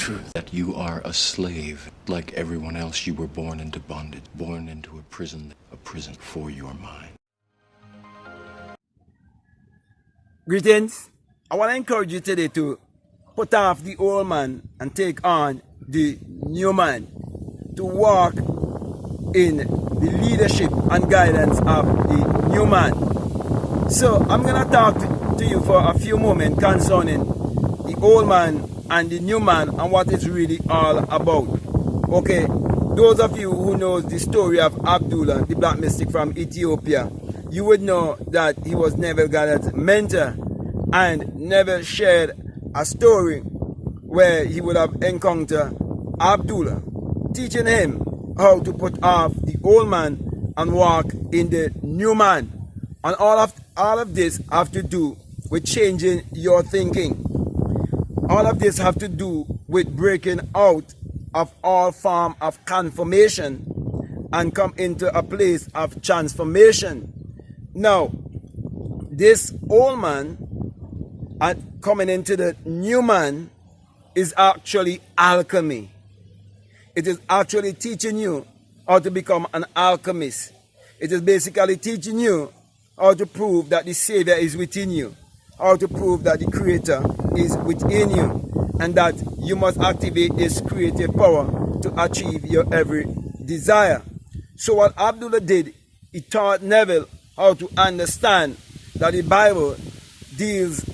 truth that you are a slave. Like everyone else, you were born into bondage, born into a prison for your mind. Greetings. I want to encourage you today to put off the old man and take on the new man, to walk in the leadership and guidance of the new man. So I'm going to talk to you for a few moments concerning the old man and the new man and what it's really all about. Okay, those of you who know the story of Abdullah, the black mystic from Ethiopia, you would know that he was Neville Goddard's mentor, and Neville shared a story where he would have encountered Abdullah, teaching him how to put off the old man and walk in the new man. And all of this have to do with changing your thinking. All of this have to do with breaking out of all form of conformation and come into a place of transformation. Now, this old man and coming into the new man is actually alchemy. It is actually teaching you how to become an alchemist. It is basically teaching you how to prove that the Savior is within you, how to prove that the Creator is within you, and that you must activate this creative power to achieve your every desire. So what Abdullah did, he taught Neville how to understand that the Bible deals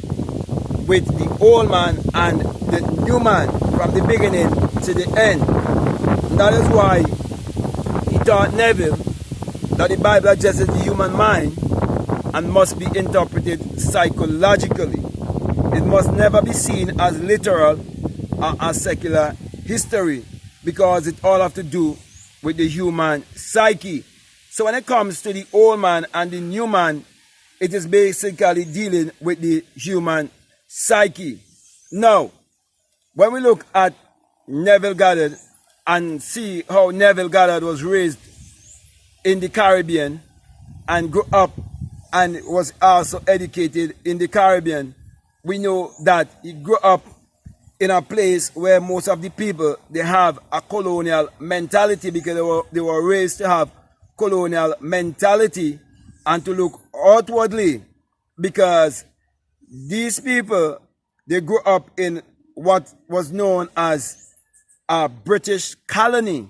with the old man and the new man from the beginning to the end. And that is why he taught Neville that the Bible addresses the human mind and must be interpreted psychologically. It must never be seen as literal or as secular history, because it all have to do with the human psyche. So when it comes to the old man and the new man, it is basically dealing with the human psyche. Now, when we look at Neville Goddard and see how Neville Goddard was raised in the Caribbean and grew up and was also educated in the Caribbean, we know that he grew up in a place where most of the people, they have a colonial mentality, because they were raised to have colonial mentality and to look outwardly, because these people, they grew up in what was known as a British colony.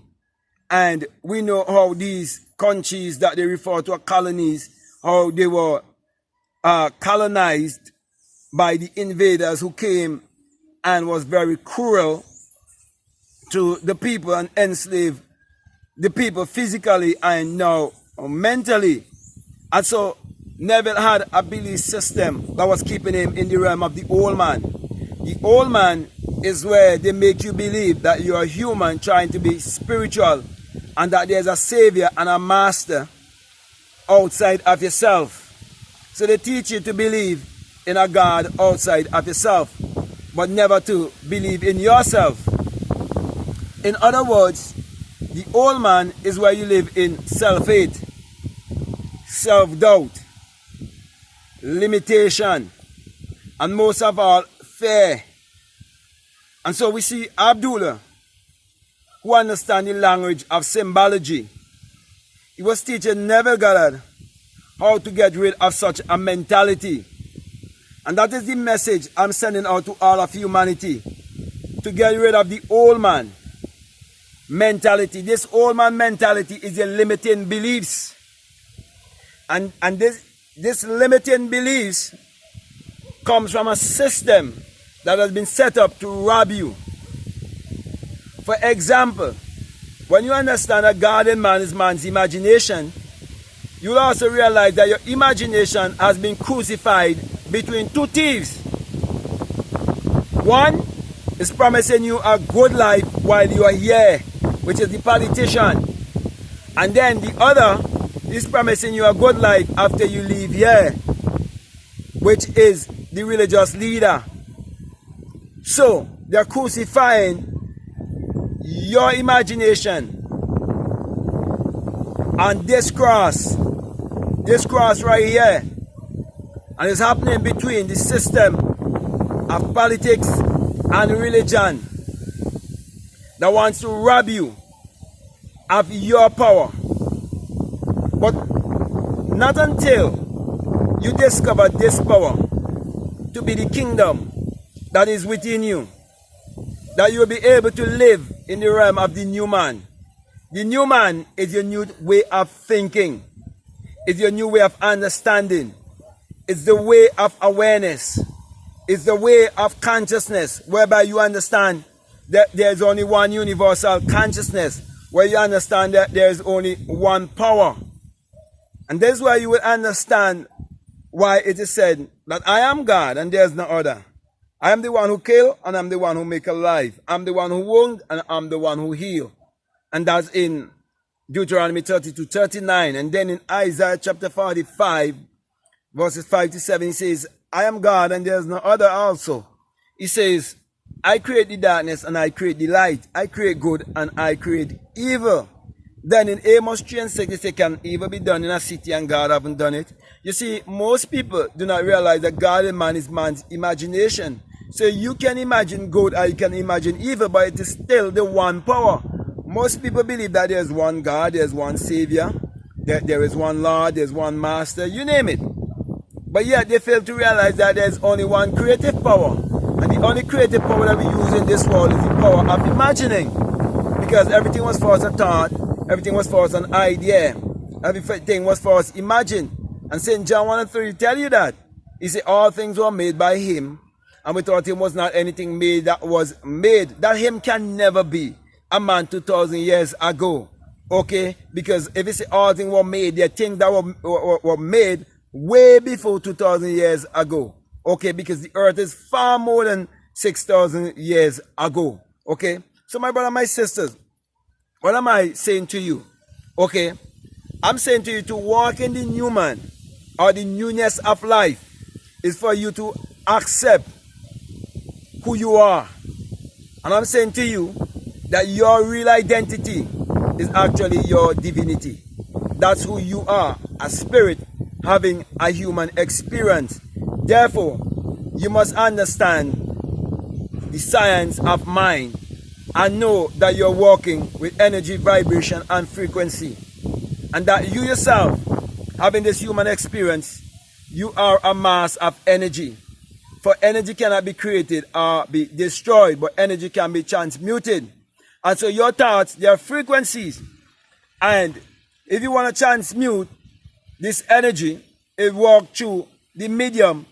And we know how these countries that they refer to as colonies, how they were colonized by the invaders who came and was very cruel to the people and enslaved the people physically and now mentally. And so Neville had a belief system that was keeping him in the realm of the old man. The old man is where they make you believe that you are human trying to be spiritual, and that there's a savior and a master outside of yourself. So they teach you to believe in a God outside of yourself, but never to believe in yourself. In other words, the old man is where you live in self-hate, self-doubt, limitation, and most of all, fear. And so we see Abdullah, who understands the language of symbology. He was teaching Neville Goddard how to get rid of such a mentality. And that is the message I'm sending out to all of humanity, to get rid of the old man mentality. This old man mentality is a limiting beliefs. And this limiting beliefs comes from a system that has been set up to rob you. For example, when you understand that God in man is man's imagination, you'll also realize that your imagination has been crucified between two thieves. One is promising you a good life while you are here, which is the politician. And then the other is promising you a good life after you leave here, which is the religious leader. So they're crucifying your imagination on this cross right here. And it's happening between the system of politics and religion. that wants to rob you of your power. But not until you discover this power to be the kingdom that is within you, that you will be able to live in the realm of the new man. The new man is your new way of thinking. It's your new way of understanding. It's the way of awareness. It's the way of consciousness, whereby you understand that there's only one universal consciousness, where you understand that there's only one power. And that's why you will understand why it is said that I am God and there's no other. I am the one who kill and I'm the one who make alive. I'm the one who wound and I'm the one who heal. And that's in Deuteronomy 32:39. And then in Isaiah chapter 45, verses 5 to 7, he says, I am God and there's no other also. He says, I create the darkness and I create the light. I create good and I create evil. Then in Amos 3:6, he says, can evil be done in a city and God haven't done it? You see, most people do not realize that God and man is man's imagination. So you can imagine good or you can imagine evil, but it is still the one power. Most people believe that there's one God, there's one Savior, that there is one Lord, there's one Master, you name it. But yet they fail to realize that there's only one creative power. And the only creative power that we use in this world is the power of imagining. Because everything was first a thought, everything was first an idea, everything was first imagined. And St. John 1:3 tell you that. He said all things were made by him, and without him was not anything made that was made. That him can never be a man 2,000 years ago. Okay? Because if you say all things were made, there are things that were made way before 2,000 years ago. Okay? Because the earth is far more than 6,000 years ago. Okay? So my brother, my sisters, what am I saying to you? Okay? I'm saying to you to walk in the new man or the newness of life is for you to accept who you are. And I'm saying to you that your real identity is actually your divinity. That's who you are, a spirit having a human experience. Therefore, you must understand the science of mind and know that you're walking with energy, vibration, and frequency. And that you yourself, having this human experience, you are a mass of energy. For energy cannot be created or be destroyed, but energy can be transmuted. And so your thoughts, they are frequencies. And if you want to transmute this energy, it walks through the medium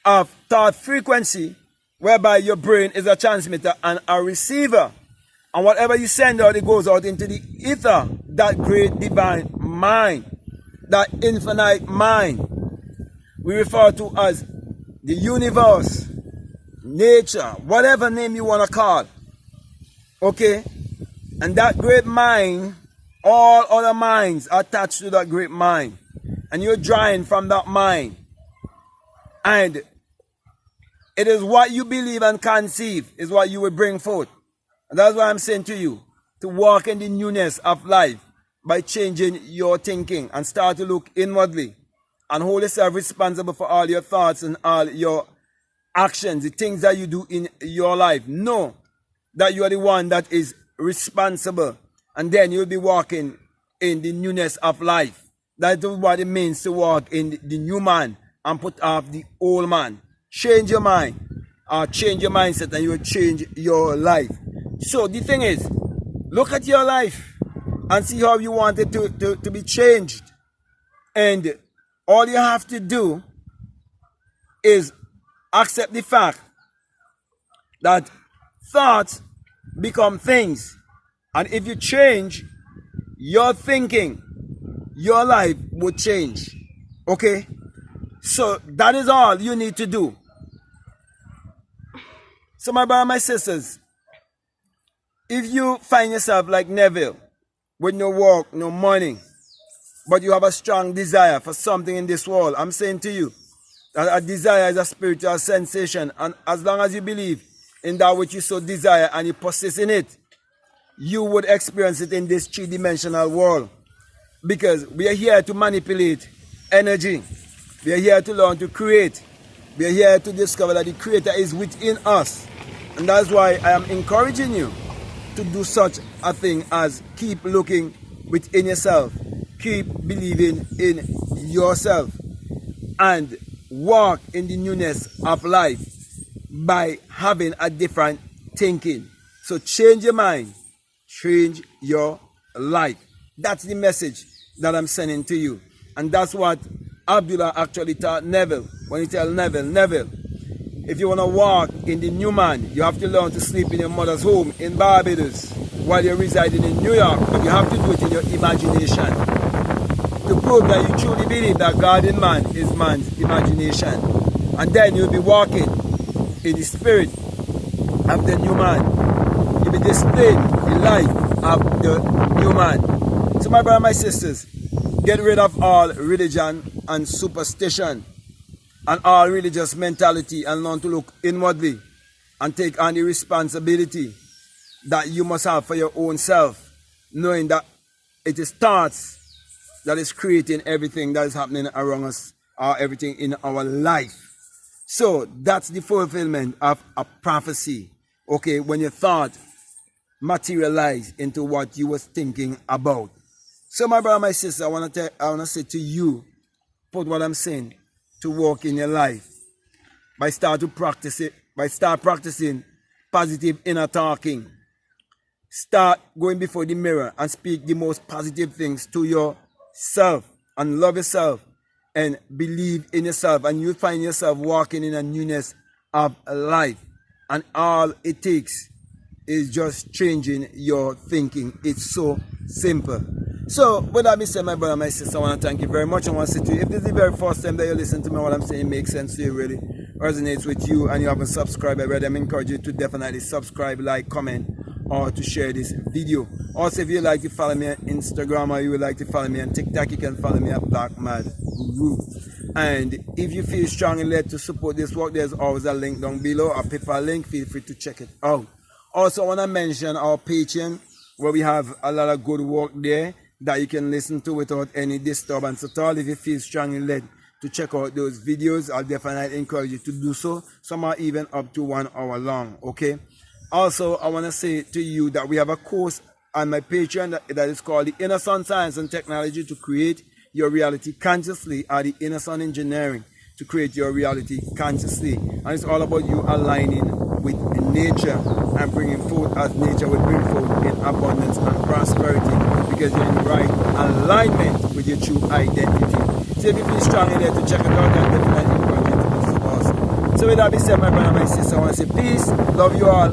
of thought frequency, whereby your brain is a transmitter and a receiver. And whatever you send out, it goes out into the ether, that great divine mind, that infinite mind. We refer to as the universe, nature, whatever name you want to call. Okay? And that great mind, all other minds are attached to that great mind. And you're drawing from that mind. And it is what you believe and conceive is what you will bring forth. And that's why I'm saying to you, to walk in the newness of life by changing your thinking and start to look inwardly and hold yourself responsible for all your thoughts and all your actions, the things that you do in your life. Know that you are the one that is responsible, and then you'll be walking in the newness of life. That's what it means to walk in the new man and put off the old man. Change your mind, change your mindset, and you will change your life. So the thing is, look at your life and see how you want it to be changed. And all you have to do is accept the fact that thoughts become things. And if you change your thinking, your life will change. Okay? So that is all you need to do. So my brothers and my sisters, if you find yourself like Neville, with no work, no money, but you have a strong desire for something in this world, I'm saying to you that a desire is a spiritual sensation. And as long as you believe in that which you so desire and you persist in it, you would experience it in this three-dimensional world. Because we are here to manipulate energy. We are here to learn to create. We are here to discover that the Creator is within us. And that's why I am encouraging you to do such a thing as keep looking within yourself, keep believing in yourself, and walk in the newness of life by having a different thinking. So change your mind, change your life. That's the message that I'm sending to you. And that's what Abdullah actually taught Neville when he tell Neville, if you want to walk in the new man, you have to learn to sleep in your mother's home in Barbados while you're residing in New York. But you have to do it in your imagination to prove that you truly believe that God in man is man's imagination. And then you'll be walking in the spirit of the new man. You'll be displaying the life of the new man. So my brothers and my sisters, get rid of all religion and superstition and all religious mentality and learn to look inwardly and take on the responsibility that you must have for your own self, knowing that it is thoughts that is creating everything that is happening around us or everything in our life. So that's the fulfillment of a prophecy. Okay, when your thought materialize into what you was thinking about. So my brother, my sister, I want to say to you, put what I'm saying to work in your life by start practicing positive inner talking. Start going before the mirror and speak the most positive things to yourself and love yourself and believe in yourself, and you find yourself walking in a newness of life. And all it takes is just changing your thinking. It's so simple. So, with that being said, my brother, my sister, I want to thank you very much. I want to say to you, if this is the very first time that you listen to me, what I'm saying makes sense to you, really resonates with you, and you haven't subscribed already, I encourage you to definitely subscribe, like, comment, or to share this video. Also, if you like to follow me on Instagram or you would like to follow me on TikTok, you can follow me at Black Mad Guru. And if you feel strongly led to support this work, there's always a link down below, a PayPal link. Feel free to check it out. Also, I want to mention our Patreon, where we have a lot of good work there that you can listen to without any disturbance at all. If you feel strongly led to check out those videos, I'll definitely encourage you to do so. Some are even up to 1 hour long, okay? Also, I want to say to you that we have a course on my Patreon that is called the Inner Sun Science and Technology to Create Your Reality Consciously, or the Inner Sun Engineering to Create Your Reality Consciously. And it's all about you aligning with nature and bringing forth as nature will bring forth in abundance and prosperity, because you're in the right alignment with your true identity. So if you feel strongly there to check it out, then definitely encourage you to do so also. So with that being said, my brother and my sister, I want to say peace, love you all,